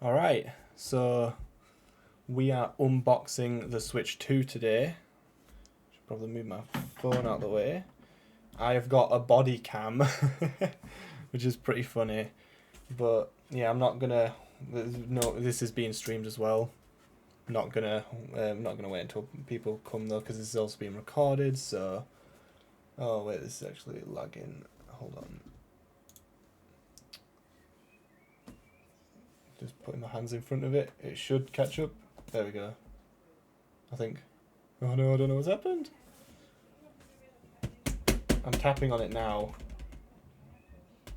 Alright, so we are unboxing the Switch 2 today. Should probably move my phone out of the way. I have got a body cam, which is pretty funny. But yeah, I'm not gonna. No, this is being streamed as well. Not gonna wait until people come though, because this is also being recorded. So, oh wait, this is actually lagging. Hold on. Just putting my hands in front of it. It should catch up. There we go. I think. Oh no, I don't know what's happened. I'm tapping on it now.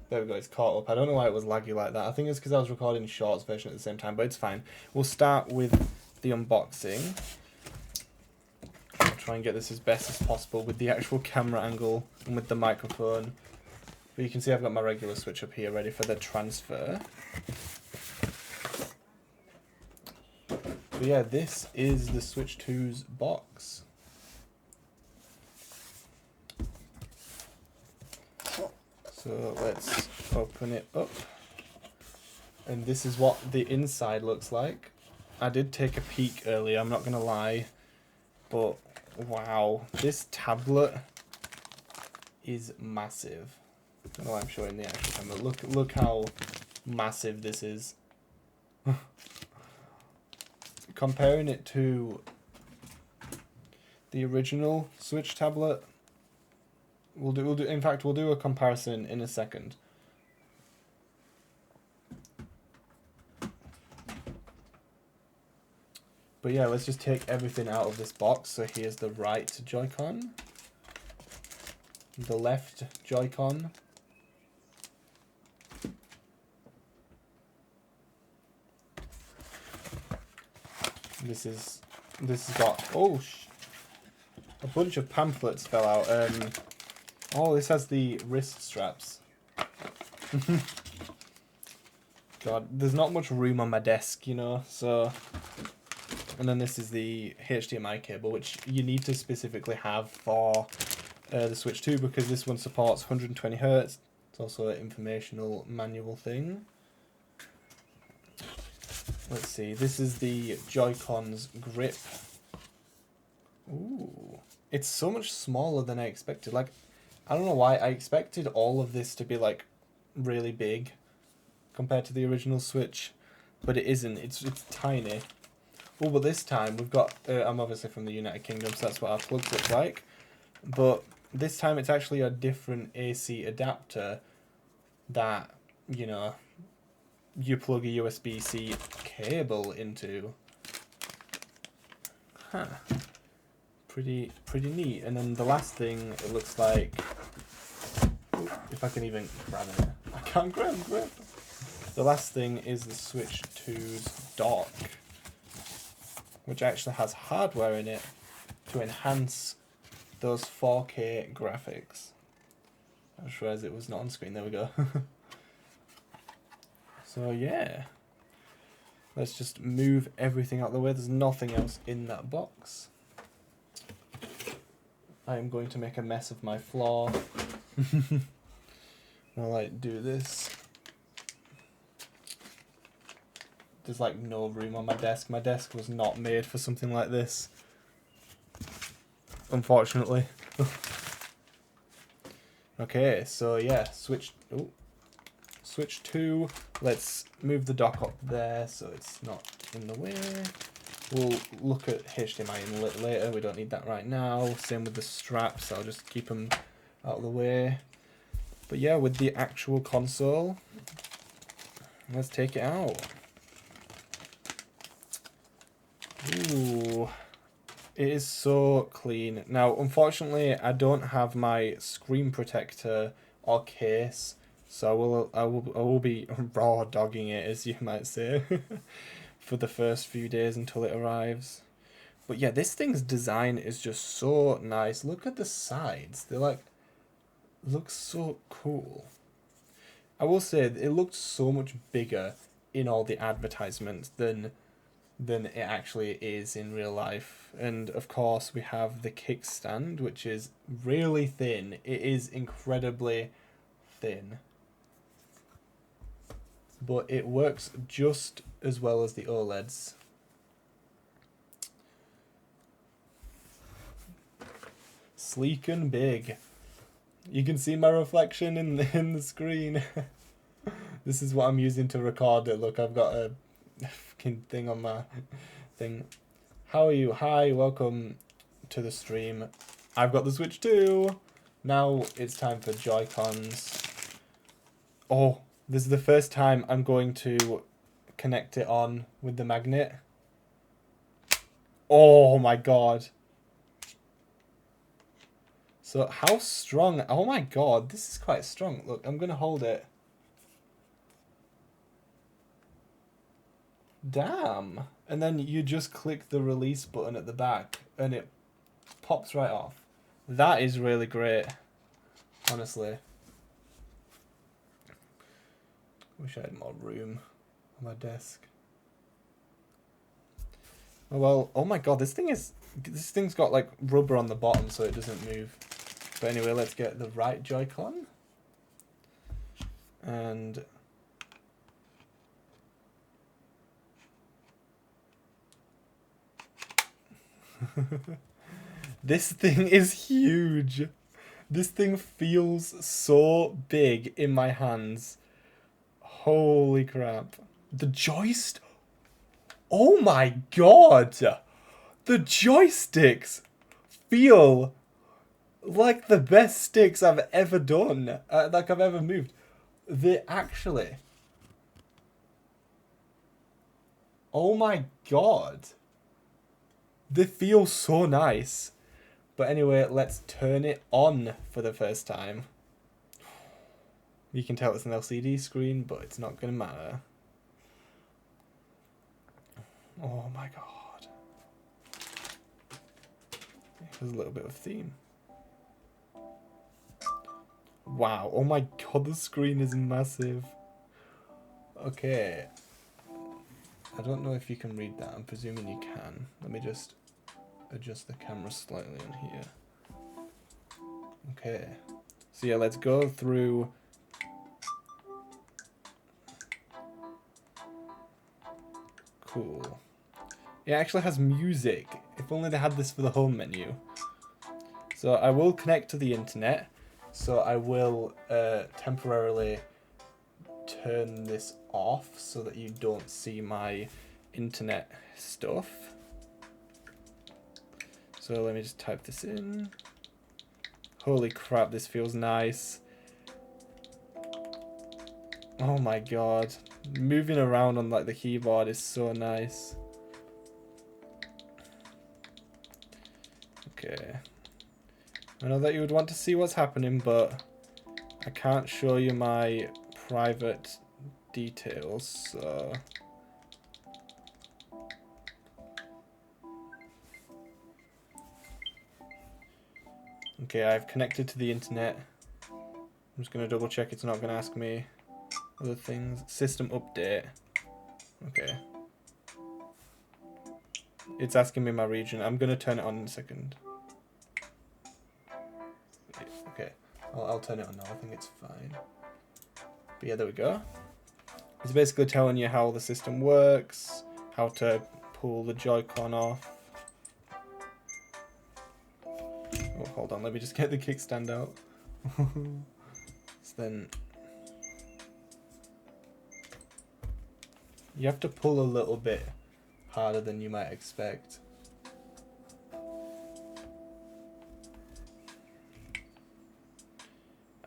There we go, it's caught up. I don't know why it was laggy like that. I think it's because I was recording shorts version at the same time, but it's fine. We'll start with the unboxing. I'll try and get this as best as possible with the actual camera angle and with the microphone. But you can see I've got my regular Switch up here ready for the transfer. But yeah, this is the Switch 2's box. So let's open it up. And this is what the inside looks like. I did take a peek earlier, I'm not going to lie. But wow, this tablet is massive. I don't know why I'm showing the actual camera. Look how massive this is. Comparing it to the original Switch tablet, we'll do a comparison in a second. But yeah, let's just take everything out of this box. So here's the right Joy-Con, the left Joy-Con, this has got a bunch of pamphlets fell out. Oh, this has the wrist straps. God, there's not much room on my desk, you know, so. And then this is the HDMI cable, which you need to specifically have for the Switch 2 because this one supports 120 Hz. It's also an informational manual thing. Let's see, this is the Joy-Con's grip. Ooh, it's so much smaller than I expected. Like, I don't know why, I expected all of this to be like really big compared to the original Switch, but it isn't. It's tiny. Oh, but this time we've got, I'm obviously from the United Kingdom, so that's what our plugs look like. But this time it's actually a different AC adapter that, you know, you plug a USB-C cable into. Huh. Pretty neat. And then the last thing, it looks like, if I can even grab it. I can't grab. The last thing is the Switch 2's dock, which actually has hardware in it to enhance those 4K graphics. I just realised it was not on screen. There we go. So yeah, let's just move everything out of the way. There's nothing else in that box. I am going to make a mess of my floor. I'll like do this. There's like no room on my desk. My desk was not made for something like this, unfortunately. Okay, so yeah, Switch 2. Let's move the dock up there so it's not in the way. We'll look at HDMI inlet later. We don't need that right now. Same with the straps. I'll just keep them out of the way. But yeah, with the actual console, let's take it out. Ooh, it is so clean. Now, unfortunately, I don't have my screen protector or case, so I will be raw dogging it, as you might say, for the first few days until it arrives. But yeah, this thing's design is just so nice. Look at the sides; they look so cool. I will say it looked so much bigger in all the advertisements than it actually is in real life. And of course we have the kickstand, which is really thin. It is incredibly thin. but it works just as well as the OLEDs. Sleek and big. You can see my reflection in the screen. This is what I'm using to record it. Look, I've got a fucking thing on my thing. How are you? Hi, welcome to the stream. I've got the Switch too. Now it's time for Joy-Cons. Oh, this is the first time I'm going to connect it on with the magnet. Oh my god. So how strong? Oh my god, this is quite strong. Look, I'm gonna hold it. Damn. And then you just click the release button at the back and it pops right off. That is really great. Honestly. Wish I had more room on my desk. Oh well, oh my god, this thing's got like rubber on the bottom so it doesn't move. But anyway, let's get the right Joy-Con. And this thing is huge. This thing feels so big in my hands. Holy crap. The joystick. Oh my god. The joysticks feel like the best sticks I've ever done. Like I've ever moved. They actually. Oh my god. They feel so nice. But anyway, let's turn it on for the first time. You can tell it's an LCD screen, but it's not going to matter. Oh my god. There's a little bit of theme. Wow, oh my god, the screen is massive. Okay. I don't know if you can read that. I'm presuming you can. Let me just adjust the camera slightly on here. Okay. So yeah, let's go through. Cool. It actually has music. If only they had this for the home menu. So I will connect to the internet. So I will temporarily turn this off so that you don't see my internet stuff. So let me just type this in. Holy crap, this feels nice. Oh my god. Moving around on like the keyboard is so nice. Okay. I know that you would want to see what's happening, but I can't show you my private details, so... Okay, I've connected to the internet. I'm just going to double check it's not going to ask me other things. System update. Okay. It's asking me my region. I'm going to turn it on in a second. Okay, I'll turn it on now. I think it's fine. But yeah, there we go. It's basically telling you how the system works, how to pull the Joy-Con off. Oh, hold on, let me just get the kickstand out. So then you have to pull a little bit harder than you might expect.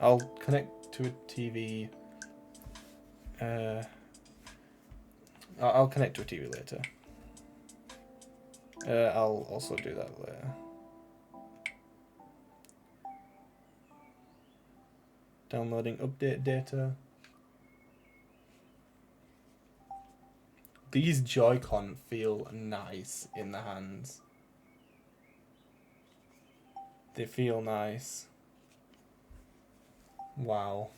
I'll connect to a TV. I'll connect to a TV later. I'll also do that later. Downloading update data. These Joy-Con feel nice in the hands. They feel nice. Wow.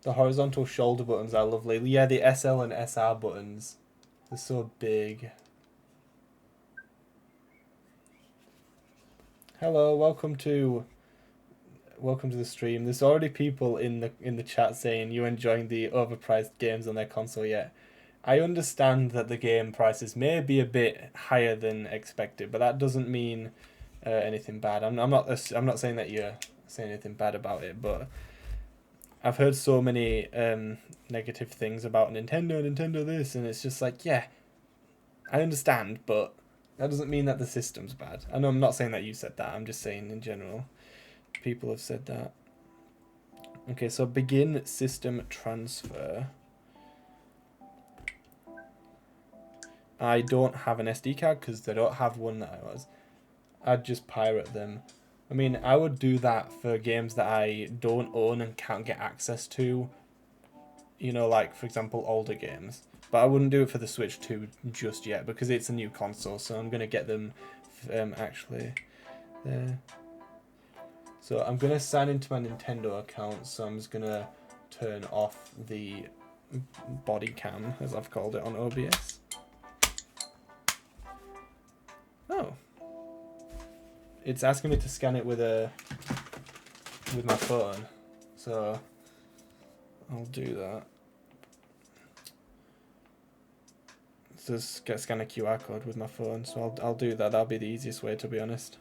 The horizontal shoulder buttons are lovely. Yeah, the SL and SR buttons. They're so big. Hello, welcome to welcome to the stream. There's already people in the chat saying you're enjoying the overpriced games on their console yet. I understand that the game prices may be a bit higher than expected, but that doesn't mean anything bad. I'm not saying that you're saying anything bad about it, but I've heard so many negative things about Nintendo this, and it's just like, yeah, I understand, but that doesn't mean that the system's bad. I know I'm not saying that you said that. I'm just saying in general, people have said that. Okay, so begin system transfer. I don't have an SD card because they don't have one that I was. I'd just pirate them. I mean, I would do that for games that I don't own and can't get access to. You know, like, for example, older games. But I wouldn't do it for the Switch 2 just yet because it's a new console, so I'm going to get them actually there. So I'm going to sign into my Nintendo account, so I'm just going to turn off the body cam, as I've called it on OBS. Oh. It's asking me to scan it with my phone, so I'll do that. Just scan a QR code with my phone, so I'll do that. That'll be the easiest way, to be honest.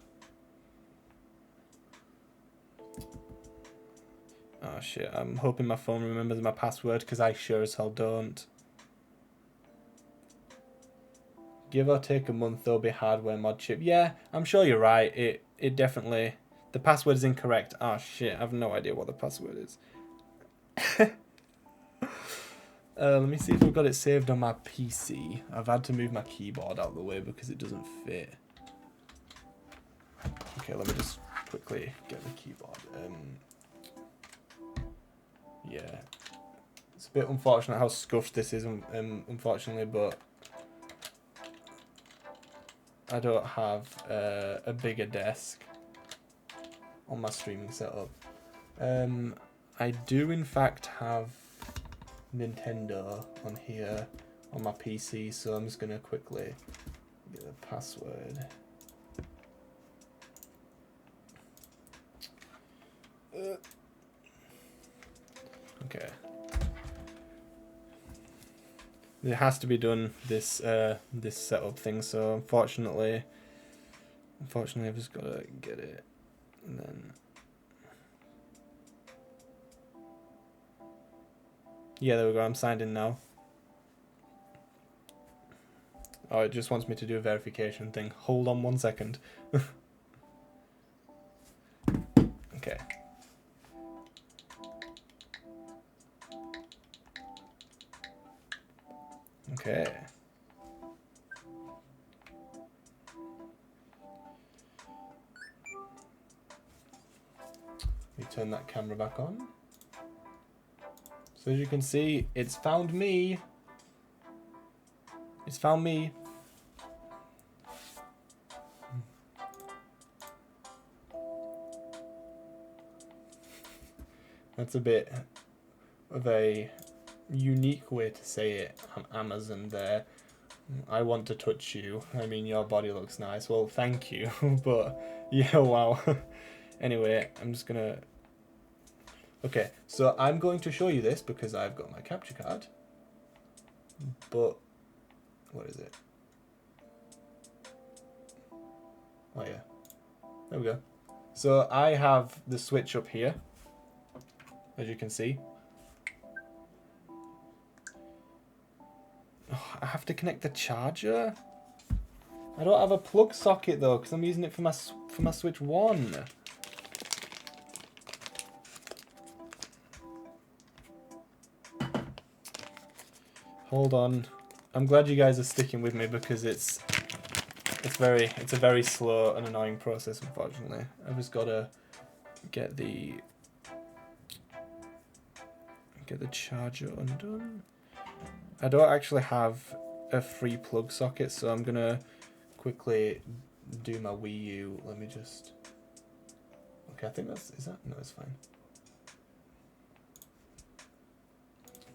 Oh shit, I'm hoping my phone remembers my password because I sure as hell don't. Give or take a month, there'll be hardware mod chip. Yeah, I'm sure you're right. It definitely... The password is incorrect. Oh shit, I have no idea what the password is. Let me see if I've got it saved on my PC. I've had to move my keyboard out of the way because it doesn't fit. Okay, let me just quickly get the keyboard. Yeah. It's a bit unfortunate how scuffed this is, unfortunately, but I don't have a bigger desk on my streaming setup. I do, in fact, have Nintendo on here on my PC, so I'm just gonna quickly get the password. Okay. It has to be done, this this setup thing, so unfortunately I've just gotta get it, and then yeah, there we go, I'm signed in now. Oh, it just wants me to do a verification thing. Hold on 1 second. Okay. Okay. We turn that camera back on. So as you can see, it's found me. It's found me. That's a bit of a unique way to say it on Amazon there. I want to touch you. I mean, your body looks nice. Well, thank you. But, yeah, wow. Anyway, I'm just gonna... Okay, so I'm going to show you this because I've got my capture card. But, what is it? Oh, yeah. There we go. So I have the Switch up here, as you can see. Oh, I have to connect the charger? I don't have a plug socket though, because I'm using it for my Switch 1. Hold on. I'm glad you guys are sticking with me because it's a very slow and annoying process, unfortunately. I've just gotta get the charger undone. I don't actually have a free plug socket, so I'm gonna quickly do my Wii U. Let me just... Okay, I think is that? No, it's fine.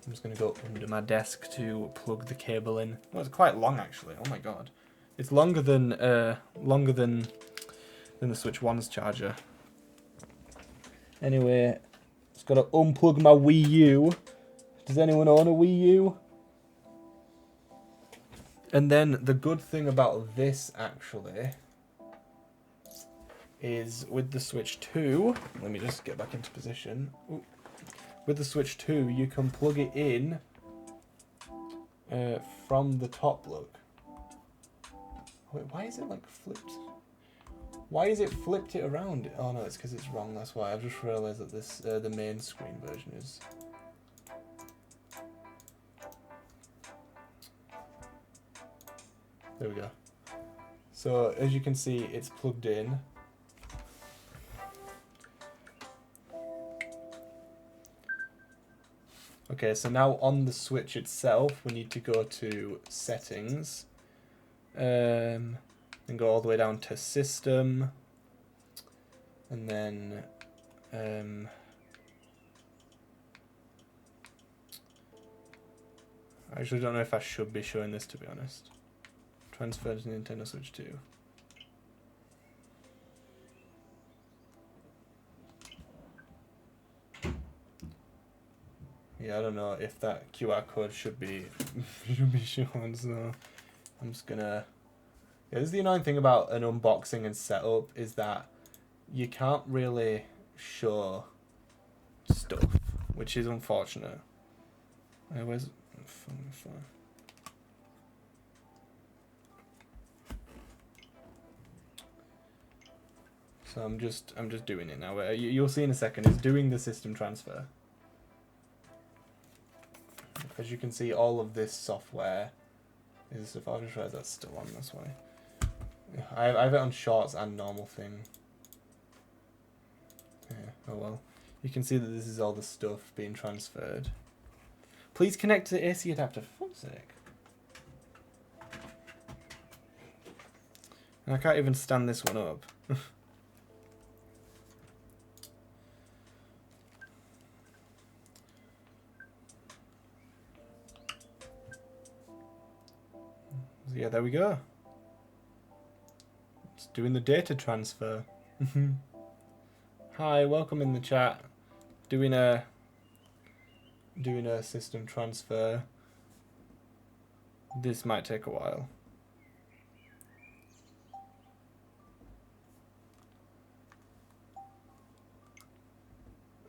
I'm just going to go under my desk to plug the cable in. Well, it's quite long, actually. Oh my god. It's longer than the Switch 1's charger. Anyway, just got to unplug my Wii U. Does anyone own a Wii U? And then the good thing about this, actually, is with the Switch 2... Let me just get back into position. Ooh. With the Switch 2, you can plug it in from the top, look. Wait, why is it, like, flipped? Why is it flipped it around? Oh, no, it's because it's wrong, that's why. I've just realised that this the main screen version is... There we go. So, as you can see, it's plugged in. Okay, so now on the Switch itself, we need to go to Settings. And go all the way down to System. And then... I actually don't know if I should be showing this, to be honest. Transfer to Nintendo Switch 2. Yeah, I don't know if that QR code should be shown, so I'm just gonna... Yeah, this is the annoying thing about an unboxing and setup, is that you can't really show stuff, which is unfortunate. Where's... So I'm just doing it now. You'll see in a second. It's doing the system transfer. As you can see, all of this software is stuff. I'll just realize that's still on. That's why. I have it on shorts and normal thing. Yeah. Oh well. You can see that this is all the stuff being transferred. Please connect to the AC adapter. For fuck's sake. And I can't even stand this one up. So yeah, there we go. It's doing the data transfer. Hi, welcome in the chat. Doing a system transfer. This might take a while.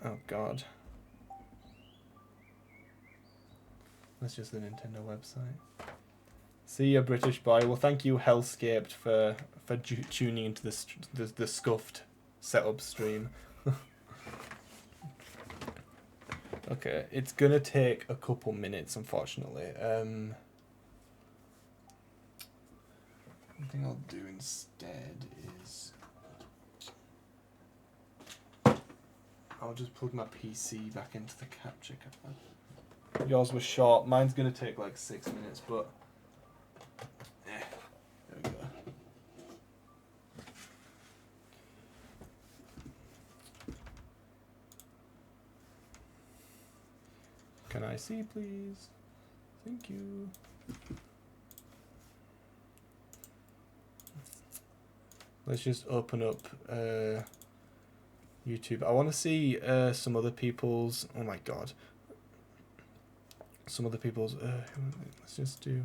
Oh god. That's just the Nintendo website. See you, British boy. Well, thank you, Hellscaped, for tuning into the scuffed setup stream. Okay, it's gonna take a couple minutes, unfortunately. One thing I'll do instead is I'll just plug my PC back into the capture card. Yours was short. Mine's gonna take like 6 minutes, but. There we go. Can I see, please? Thank you. Let's just open up YouTube. I want to see some other people's... Oh my god. Some other people's... let's just do...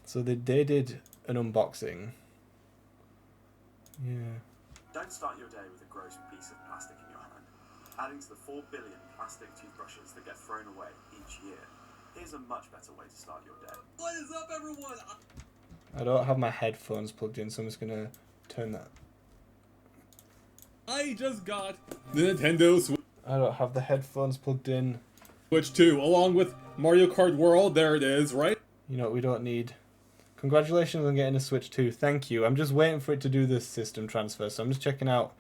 So they did an unboxing. Yeah. Don't start your day with a gross piece of plastic in your hand. Adding to the 4 billion plastic toothbrushes that get thrown away each year, here's a much better way to start your day. What is up, everyone? I don't have my headphones plugged in, so I'm just gonna turn that. I just got the Nintendo Switch. I don't have the headphones plugged in. Switch 2, along with Mario Kart World. There it is, right? You know what we don't need? Congratulations on getting a Switch 2. Thank you. I'm just waiting for it to do this system transfer, so I'm just checking out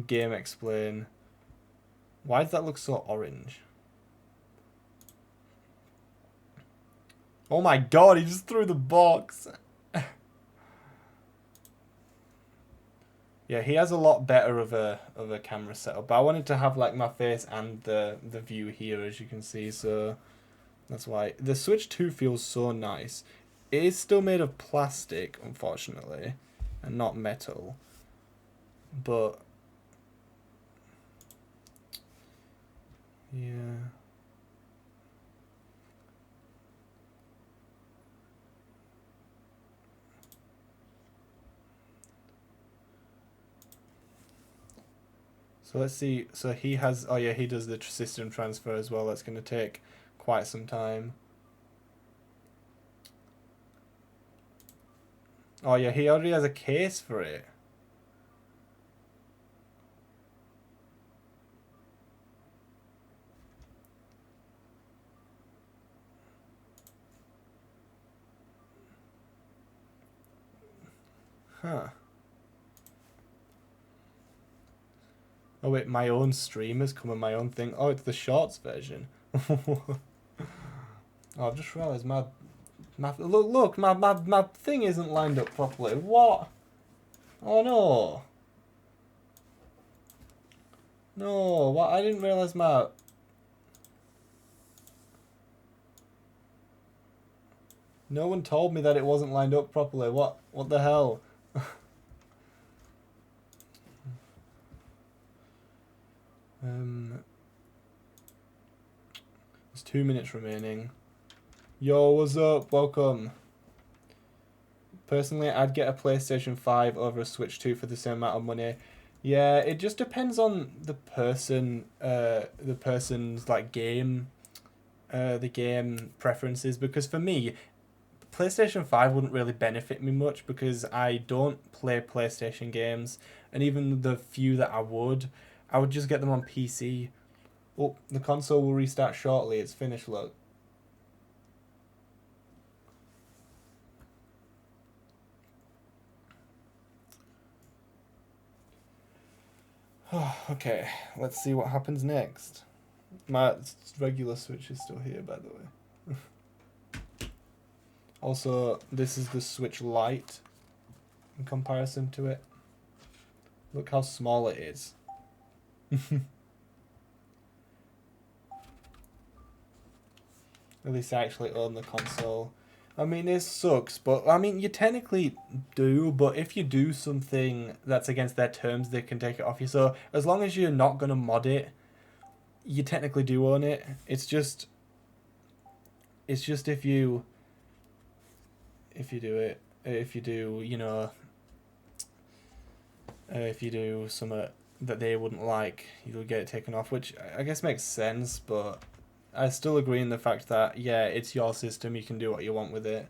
Game Explain. Why does that look so orange? Oh my god, he just threw the box. Yeah, he has a lot better of a camera setup, but I wanted to have like my face and the view here, as you can see, so That's why. The Switch 2 feels so nice. It is still made of plastic, unfortunately, and not metal. But yeah. So let's see. So he has. Oh yeah, he does the system transfer as well. That's going to take quite some time. Oh yeah, he already has a case for it. Huh. Oh wait, my own streamers come on my own thing. Oh, it's the shorts version. Oh, I've just realised my my thing isn't lined up properly. What? Oh no. No, what? I didn't realise my... No one told me that it wasn't lined up properly. What the hell? There's 2 minutes remaining. Yo, what's up? Welcome. Personally, I'd get a PlayStation 5 over a Switch 2 for the same amount of money. Yeah, it just depends on the person, the person's like game, the game preferences. Because for me, PlayStation 5 wouldn't really benefit me much because I don't play PlayStation games, and even the few that I would just get them on PC. Oh, the console will restart shortly. It's finished, look. Okay, let's see what happens next. My regular Switch is still here, by the way. Also, this is the Switch Lite in comparison to it. Look how small it is. At least I actually own the console. I mean, it sucks, but I mean, you technically do, but if you do something that's against their terms, they can take it off you. So as long as you're not going to mod it, you technically do own it. It's just if you do it, if you do, you know, if you do something that they wouldn't like, you'll get it taken off, which I guess makes sense, but I still agree in the fact that, yeah, it's your system, you can do what you want with it.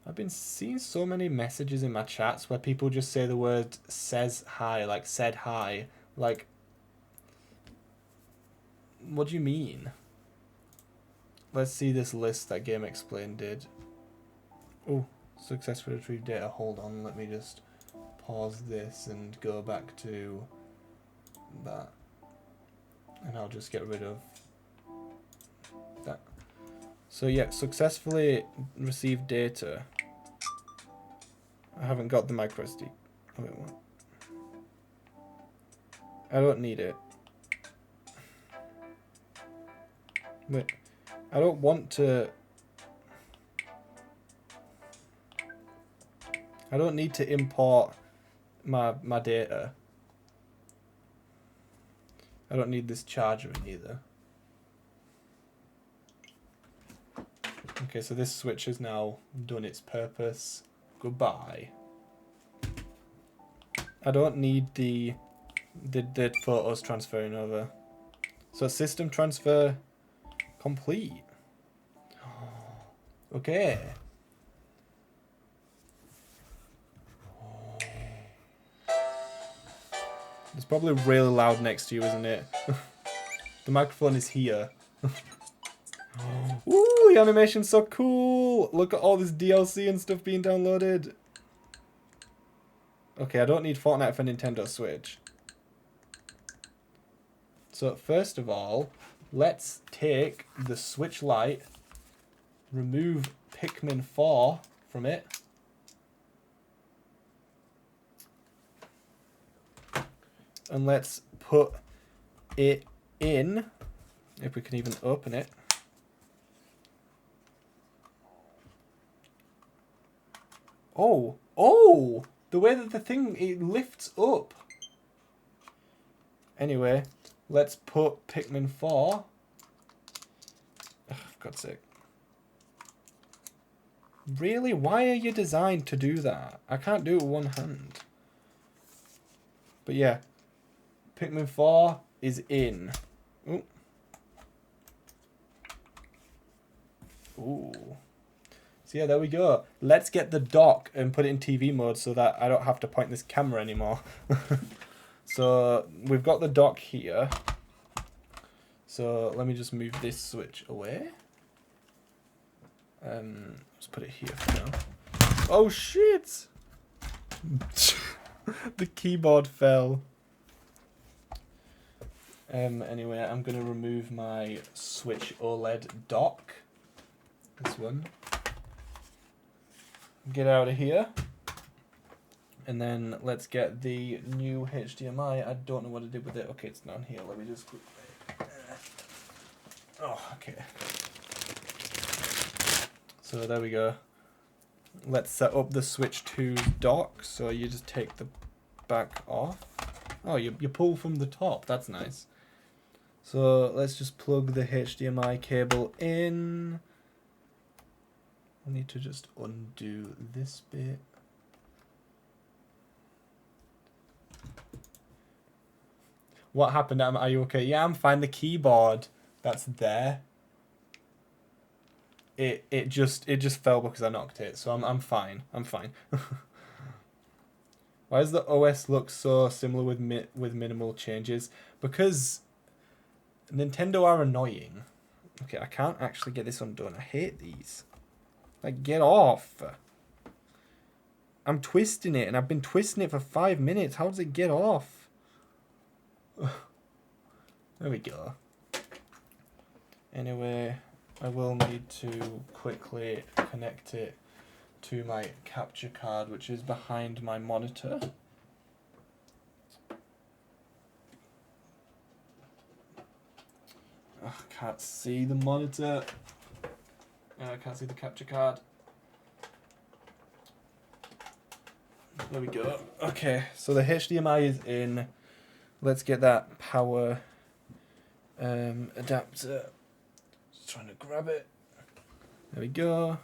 I've been seeing so many messages in my chats where people just say the word says hi, like said hi. Like, what do you mean? Let's see this list that Game Explain did. Oh, successfully retrieved data. Hold on, let me just pause this and go back to that. And I'll just get rid of that. So yeah, successfully received data. I haven't got the micro SD. Oh, wait, what? I don't need it. Wait, I don't want to... I don't need to import my data. I don't need this charger in either. Okay, so this switch has now done its purpose. Goodbye. I don't need the photos transferring over. So system transfer complete. Okay. It's probably really loud next to you, isn't it? The microphone is here. Ooh, the animation's so cool! Look at all this DLC and stuff being downloaded. Okay, I don't need Fortnite for Nintendo Switch. So first of all, let's take the Switch Lite, remove Pikmin 4 from it. And let's put it in If we can even open it. Oh! Oh! The way that the thing, it lifts up. Anyway, let's put Pikmin 4. Oh, for God's sake. Really? Why are you designed to do that? I can't do it with one hand. But yeah. Pikmin 4 is in. Ooh. Ooh. So yeah, there we go. Let's get the dock and put it in TV mode so that I don't have to point this camera anymore. So we've got the dock here. So let me just move this switch away. Let's put it here for now. Oh shit! The keyboard fell. Anyway, I'm gonna remove my Switch OLED dock. This one. Get out of here. And then let's get the new HDMI. I don't know what I did with it. Okay, it's down here. Let me just quickly. Oh, okay. So there we go. Let's set up the Switch 2 dock. So you just take the back off. Oh, you pull from the top. That's nice. So let's just plug the HDMI cable in. I need to just undo this bit. What happened? Are you okay? Yeah, I'm fine. The keyboard that's there. It just fell because I knocked it. So I'm fine. I'm fine. Why does the OS look so similar with minimal changes? Because Nintendo are annoying. Okay, I can't actually get this undone. I hate these. Like, get off. I'm twisting it, and I've been twisting it for 5 minutes. How does it get off? There we go. Anyway, I will need to quickly connect it to my capture card, which is behind my monitor. Oh, I can't see the monitor. I can't see the capture card. There we go. Okay, so the HDMI is in. Let's get that power adapter. Just trying to grab it. There we go.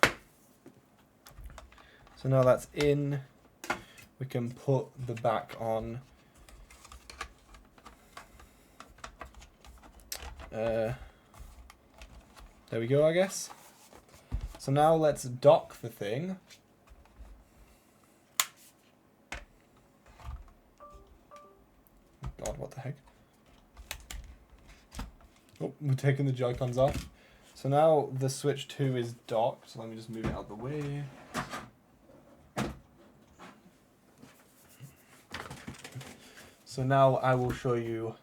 So now that's in. We can put the back on. There we go, I guess. So now let's dock the thing. God, what the heck? Oh, we're taking the Joy-Cons off. So now the Switch 2 is docked. So let me just move it out of the way. So now I will show you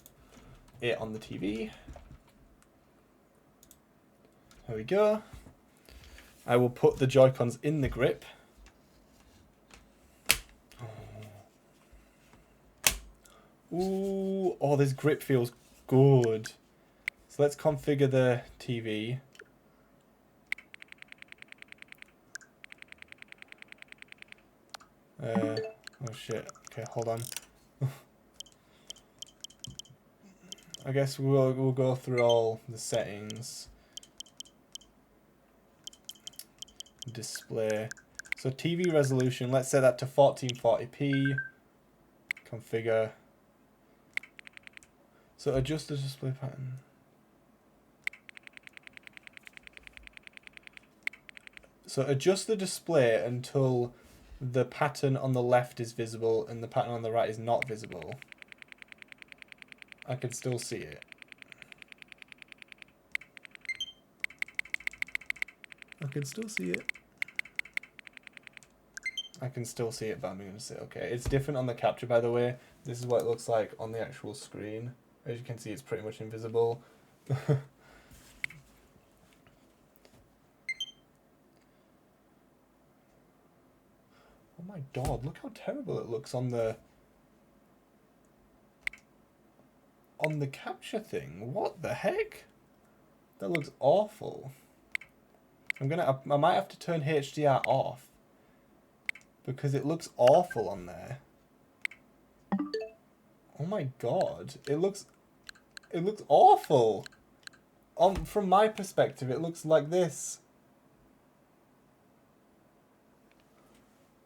it on the TV. There we go. I will put the Joy-Cons in the grip. Ooh, oh, this grip feels good. So let's configure the TV. Oh shit. Okay, hold on. I guess we'll go through all the settings. Display. So TV resolution, let's set that to 1440p. Configure. So adjust the display pattern. So adjust the display until the pattern on the left is visible and the pattern on the right is not visible. I can still see it. I can still see it. I can still see it, but I'm going to say, okay. It's different on the capture, by the way. This is what it looks like on the actual screen. As you can see, it's pretty much invisible. Oh my god, look how terrible it looks on the capture thing. What the heck? That looks awful. I might have to turn HDR off because it looks awful on there. Oh my god, it looks awful. From my perspective, it looks like this.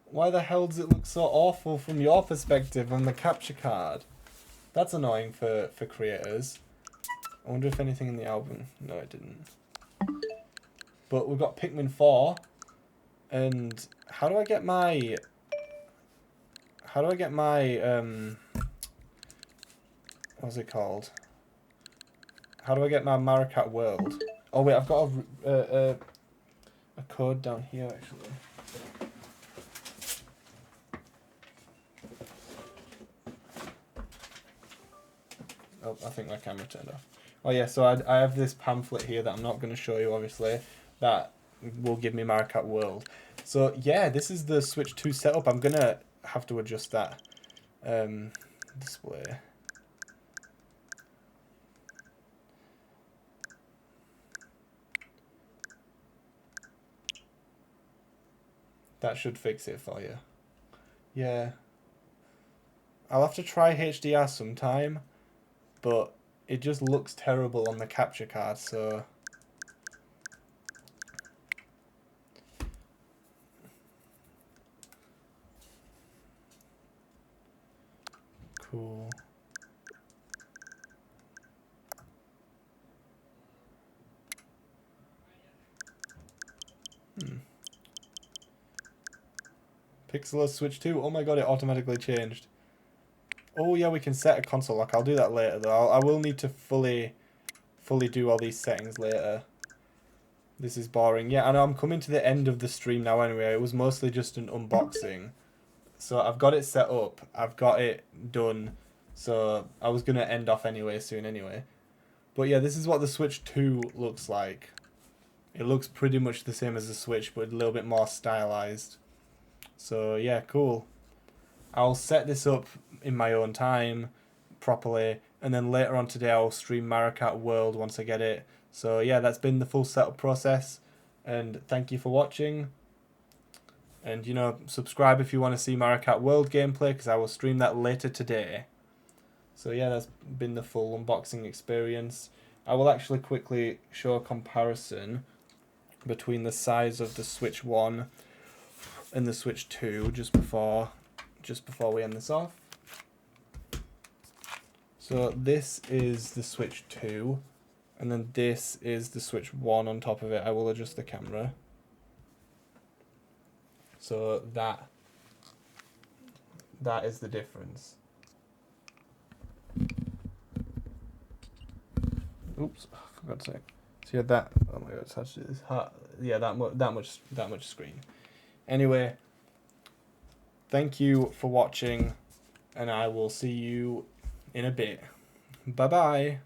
Why the hell does it look so awful from your perspective on the capture card? That's annoying for creators. I wonder if anything in the album... No, it didn't. But we've got Pikmin 4. And how do I get my... what's it called? How do I get my Maricat World? Oh wait, I've got a code down here actually. Oh, I think my camera turned off. Oh yeah, so I have this pamphlet here that I'm not going to show you, obviously, that will give me Maricat World. So yeah, this is the Switch 2 setup. I'm going to have to adjust that display. That should fix it for you. Yeah. I'll have to try HDR sometime, but it just looks terrible on the capture card, so... Cool. Pikzelow Switch 2. Oh my god, it automatically changed. Oh yeah, we can set a console lock. I'll do that later though. I will need to fully do all these settings later. This is boring. Yeah, I know I'm coming to the end of the stream now anyway. It was mostly just an unboxing. So I've got it set up. I've got it done. So I was going to end off anyway soon anyway. But yeah, this is what the Switch 2 looks like. It looks pretty much the same as the Switch, but a little bit more stylized. So yeah, cool. I'll set this up in my own time properly, and then later on today I'll stream Maricat World once I get it. So yeah, that's been the full setup process, and thank you for watching. And you know, subscribe if you want to see Maricat World gameplay, because I will stream that later today. So yeah, that's been the full unboxing experience. I will actually quickly show a comparison between the size of the Switch 1 and the Switch 2 just before we end this off. So this is the Switch 2, and then this is the Switch 1 on top of it. I will adjust the camera. So that is the difference. Oops, I forgot to say. So yeah, that. Oh my god, it's hard to do this. Yeah, that much screen. Anyway, thank you for watching, and I will see you in a bit. Bye bye.